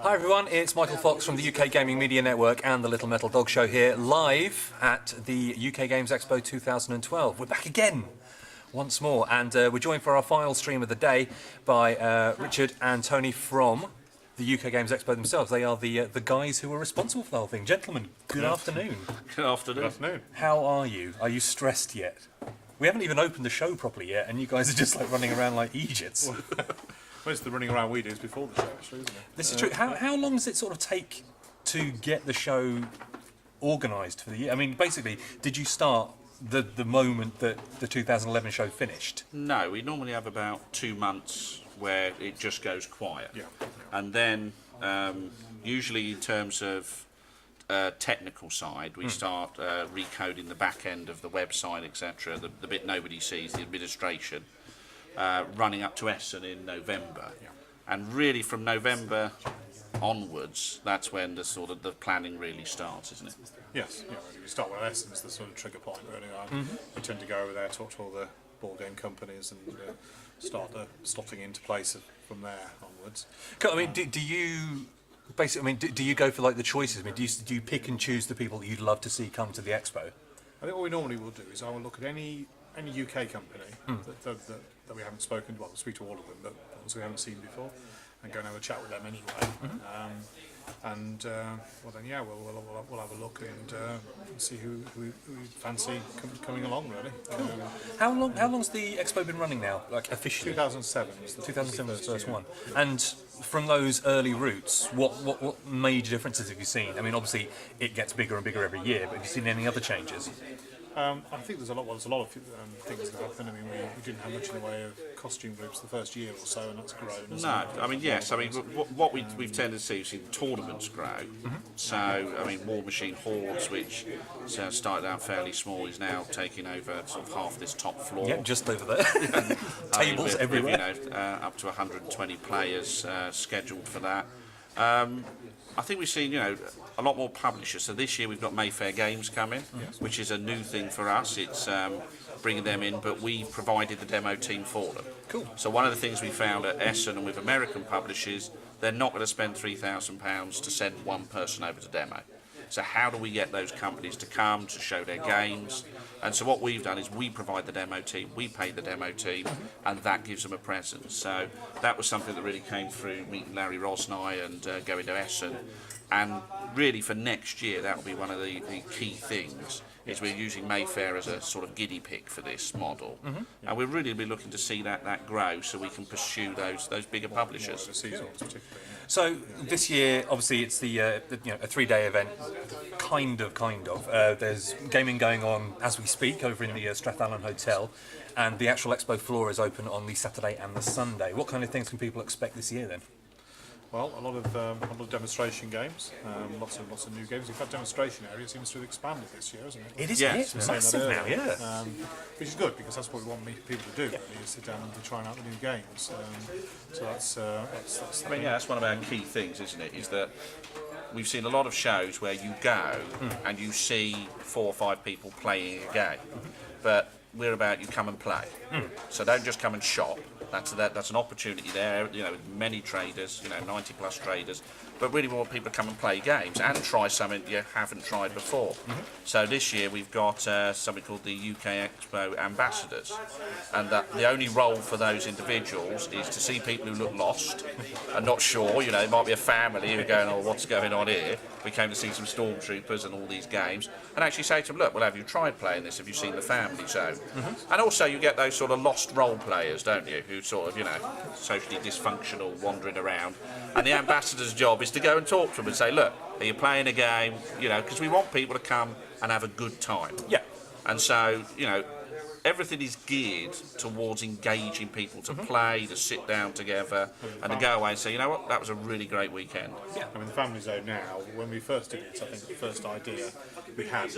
Hi everyone, it's Michael Fox from the UK Gaming Media Network and the Little Metal Dog Show here, live at the UK Games Expo 2012. We're back again, once more, and we're joined for our final stream of the day by Richard and Tony from the UK Games Expo themselves. They are the guys who are responsible for the whole thing. Gentlemen, good afternoon. Good afternoon. Good afternoon. How are you? Are you stressed yet? We haven't even opened the show properly yet, and you guys are just like running around like idiots. Most of the running around we do is before the show, actually, isn't it? This is true. How long does it sort of take to get the show organised for the year? I mean, basically, did you start the moment that the 2011 show finished? No, we normally have about 2 months where it just goes quiet. Yeah. And then, usually in terms of technical side, we start recoding the back end of the website, etc. The bit nobody sees, the administration. Running up to Essen in November, and really from November onwards, that's when the sort of the planning really starts, isn't it? Yes, yeah, really. We start with Essen as the sort of trigger point, really. We tend to go over there, talk to all the board game companies, and start slotting into place from there onwards. I mean, do you basically? I mean, do you go for like the choices? I mean, do you pick and choose the people that you'd love to see come to the expo? I think what we normally will do is I will look at any UK company that we haven't spoken to. Well, we'll speak to all of them, but ones we haven't seen before, and go and have a chat with them anyway. Well then, yeah, we'll have a look and see who we fancy coming along, really. Cool. How long's the expo been running now, like officially? 2007 was the 2007 was the first year. one. And from those early roots, what major differences have you seen? I mean, obviously it gets bigger and bigger every year, but have you seen any other changes? I think there's a lot of things that happen. I mean, we didn't have much in the way of costume groups the first year or so, and that's grown. No, I mean, yes, I mean, what we've tended to see is tournaments grow. So, I mean, War Machine Hordes, which started out fairly small, is now taking over sort of half this top floor. Yeah, just over there. Tables everywhere. With, up to 120 players scheduled for that. I think we've seen, a lot more publishers. So this year we've got Mayfair Games coming, which is a new thing for us. It's bringing them in, but we've provided the demo team for them. Cool. So one of the things we found at Essen and with American publishers, they're not going to spend £3,000 to send one person over to demo. So how do we get those companies to come to show their games? And so what we've done is we provide the demo team, we pay the demo team, and that gives them a presence. So that was something that really came through meeting Larry Rosnai and going to Essen. And really for next year, that will be one of the key things, is we're using Mayfair as a sort of guinea pig for this model. And we're really be looking to see that grow so we can pursue those bigger publishers. So this year, obviously, it's a 3-day event, kind of. There's gaming going on as we speak over in the Strathallan Hotel, and the actual expo floor is open on the Saturday and the Sunday. What kind of things can people expect this year then? Well, a lot of demonstration games, lots of new games. In fact, demonstration area seems to have expanded this year, hasn't it? It is, yes, it's massive now, yeah. Which is good, because that's what we want people to do, really, is sit down and be trying out the new games. So that's I mean, yeah, that's one of our key things, isn't it? Is that we've seen a lot of shows where you go and you see 4 or 5 people playing a game, but we're about you come and play. So don't just come and shop. That's an opportunity there, with many traders, 90 plus traders, but really we want people to come and play games and try something you haven't tried before. So this year we've got something called the UK Expo Ambassadors, and the only role for those individuals is to see people who look lost and not sure, it might be a family who are going, oh, what's going on here? We came to see some stormtroopers and all these games, and actually say to them, look, well, have you tried playing this? Have you seen the family zone? And also you get those sort of lost role players, don't you, who sort of, socially dysfunctional, wandering around. And the ambassador's job is to go and talk to them and say, look, are you playing a game? Because we want people to come and have a good time. Yeah. And so, everything is geared towards engaging people to play, to sit down together, and to go away and say, you know what, that was a really great weekend. Yeah, I mean, the family zone now, when we first did it, I think the first idea we had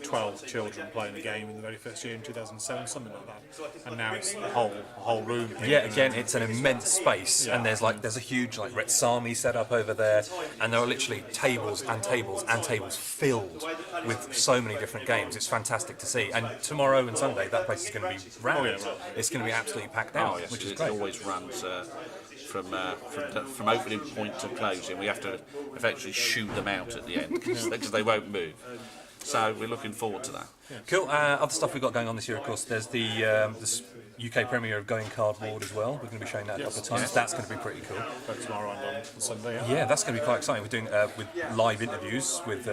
12 children playing the game in the very first year in 2007, something like that. And now it's the whole room. Yeah, again, it's an immense space, and there's a huge Retsami set up over there, and there are literally tables and tables and tables filled with so many different games. It's fantastic to see. And tomorrow and Sunday Sunday, that place is going to be rammed. Oh, yeah, right. It's going to be absolutely packed out, Oh yes, which is it great. always runs from opening point to closing. We have to effectively shoo them out at the end because they won't move. So we're looking forward to that. Cool. Other stuff we've got going on this year, of course, there's the this UK premiere of Going Cardboard as well. We're going to be showing that a couple of times. That's going to be pretty cool. Tomorrow and on Sunday. Yeah, that's going to be quite exciting. We're doing with live interviews with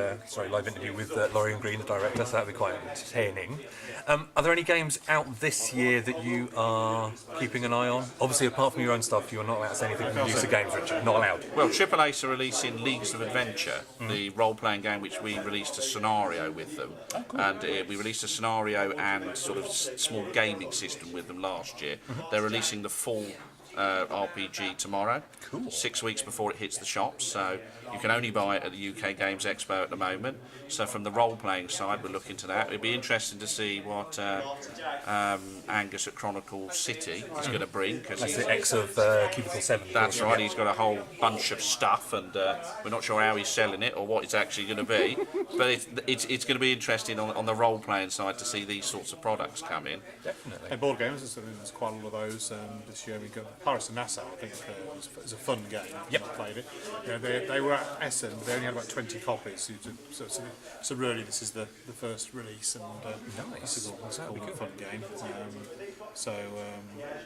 Laurie and Green, the director. So that'll be quite entertaining. Are there any games out this year that you are keeping an eye on? Obviously, apart from your own stuff, you're not allowed to say anything from user games, Richard. Not allowed. Well, Triple Ace are releasing Leagues of Adventure, the role-playing game which we released a scenario with them, and we released a scenario and sort of small gaming system with them last year. They're releasing the full RPG tomorrow, 6 weeks before it hits the shops, so you can only buy it at the UK Games Expo at the moment. So from the role-playing side, we're looking to that. It'd be interesting to see what Angus at Chronicle City is going to bring. Cause That's the ex of Cubicle 7. that's right, he's got a whole bunch of stuff, and we're not sure how he's selling it or what it's actually going to be. But it's going to be interesting on the role-playing side to see these sorts of products come in. Definitely. And board games, there's quite a lot of those this year. We got Paris and Nassau, I think, was a fun game. Yep. I played it. You know, they were at Essen, but they only had about 20 copies. So really, this is the first release, and Nice. it's a fun game.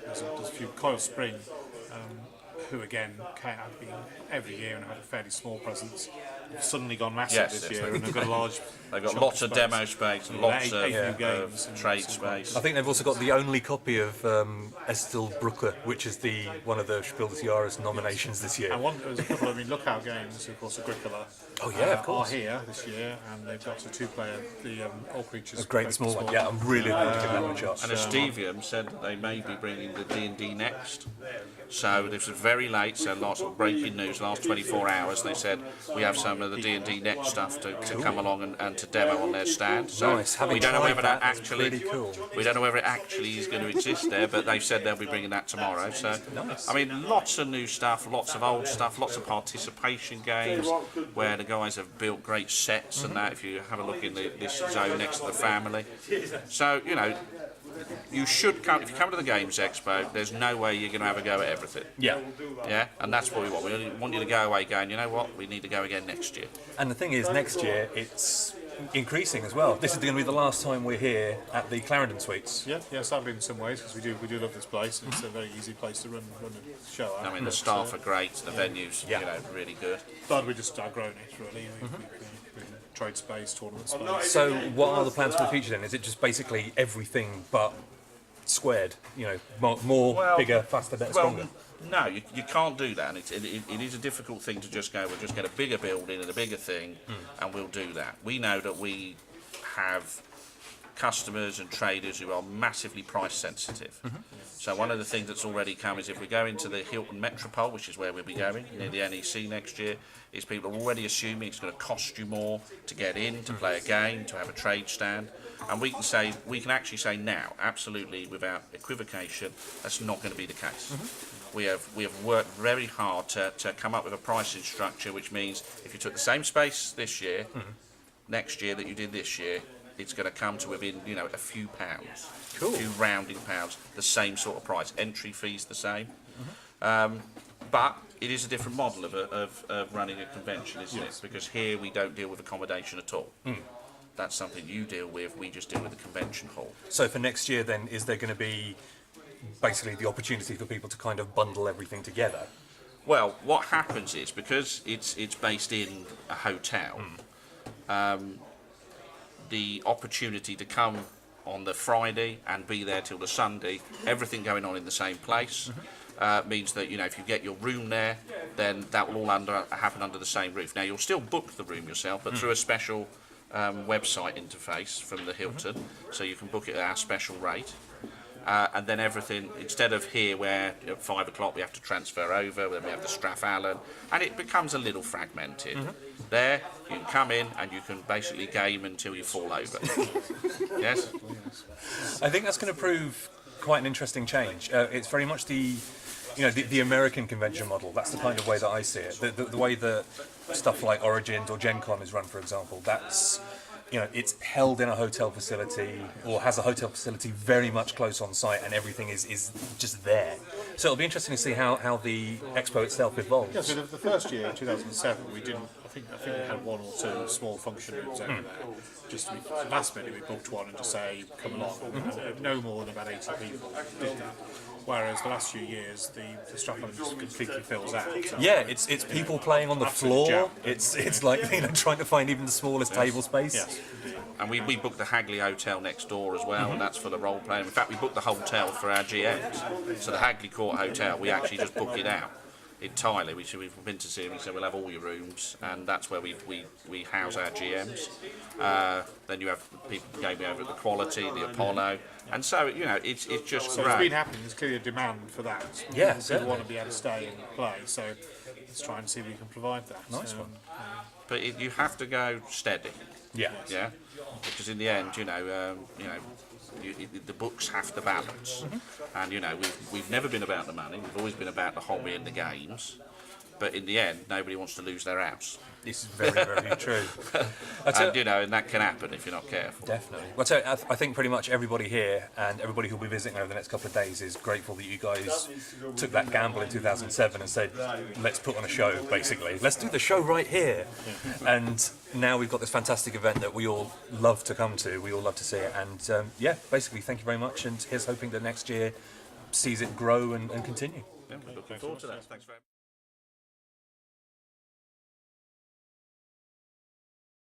There's a few Coil Spring, who again have been every year and have a fairly small presence. Have suddenly gone massive Yes, this yes, year, and they've got a large. They've got shop lots of space. demo space and lots Eight new of games and trade some space. I think they've also got the only copy of Estelbrücke, which is one of the Spiel des Jahres nominations this year. And there's a couple of lookout games, of course, Agricola. Oh, yeah, of course. Are here this year, and they've got a two-player, the All Creatures. Great and small one. Yeah, I'm really looking to give that one a shot. And Estevium said that they may be bringing the D&D next. So this was very late, so lots of breaking news, last 24 hours. They said we have some of the D&D next stuff to come along and to demo on their stand. So Nice. Having we don't know tried whether that that's actually pretty cool. we don't know whether it actually is going to exist there, but they've said they'll be bringing that tomorrow. So I mean, lots of new stuff, lots of old stuff, lots of participation games where the guys have built great sets and that. If you have a look in this zone next to the family, so you know. You should come, if you come to the Games Expo, there's no way you're going to have a go at everything. Yeah. Yeah, and that's what we want. We want you to go away going, you know what, we need to go again next year. And the thing is, next year it's increasing as well. This is going to be the last time we're here at the Clarendon Suites. Yeah, sadly in some ways, because we do love this place, and it's a very easy place to run a show at. I mean, the staff are great, the venue's really good. But we just outgrown it, really. We trade space, tournament space. So what are the plans for the future then? Is it just basically everything but squared? You know, more, bigger, faster, better, stronger? No, you can't do that. And it is a difficult thing to just go, we'll just get a bigger building and a bigger thing, and we'll do that. We know that we have customers and traders who are massively price sensitive. So one of the things that's already come is if we go into the Hilton Metropole, which is where we'll be going, near the NEC next year, is people are already assuming it's going to cost you more to get in, to play a game, to have a trade stand. And we can actually say now, absolutely without equivocation, that's not going to be the case. We have worked very hard to come up with a pricing structure, which means if you took the same space this year, next year that you did this year, it's going to come to within, a few pounds, a few rounding pounds, the same sort of price. Entry fees the same, but it is a different model of running a convention, isn't it? Because here we don't deal with accommodation at all. That's something you deal with. We just deal with the convention hall. So for next year then, is there going to be basically the opportunity for people to kind of bundle everything together? Well, what happens is, because it's based in a hotel, the opportunity to come on the Friday and be there till the Sunday, everything going on in the same place, means that if you get your room there, then that will all happen under the same roof. Now you'll still book the room yourself, but through a special website interface from the Hilton, so you can book it at our special rate. And then everything, instead of here where at 5 o'clock we have to transfer over, then we have the Strath Allen, and it becomes a little fragmented. There, you can come in and you can basically game until you fall over. Yes? I think that's going to prove quite an interesting change. It's very much the American convention model. That's the kind of way that I see it. The way that stuff like Origins or Gen Con is run, for example, that's it's held in a hotel facility or has a hotel facility very much close on site, and everything is just there. So it'll be interesting to see how the expo itself evolves. Yeah, so the first year, 2007, we didn't. I think we had one or two small function rooms over there. Just last minute, we booked one and just say, "Come along." And no more than about 80 people did that. Whereas the last few years, the strapline just completely fills out. So Yeah, it's people playing on the absolute floor. jam. It's like trying to find even the smallest table space. Yes. And we booked the Hagley Hotel next door as well, and that's for the role playing. In fact, we booked the hotel for our GMs. So the Hagley Court Hotel, we actually just book it out entirely. We've been to see them. We said we'll have all your rooms, and that's where we house our GMs. Then you have people gaming over at the Quality, the Apollo, and so it's just So great. it's been happening. There's clearly a demand for that. Yeah, People certainly. want to be able to stay and play. So let's try and see if we can provide that. Nice one. But you have to go steady. Yeah. Yeah, because in the end, the books have to balance, and we've never been about the money. We've always been about the hobby and the games. But in the end, nobody wants to lose their house, This is very, very true. and that can happen if you're not careful. Definitely. Well, so I think pretty much everybody here and everybody who'll be visiting over the next couple of days is grateful that you guys took that gamble in 2007 and said, let's put on a show, basically. Let's do the show right here. And now we've got this fantastic event that we all love to come to. We all love to see it. And basically, thank you very much. And here's hoping that next year sees it grow and continue. Yeah, we're looking forward to that. Thanks very much.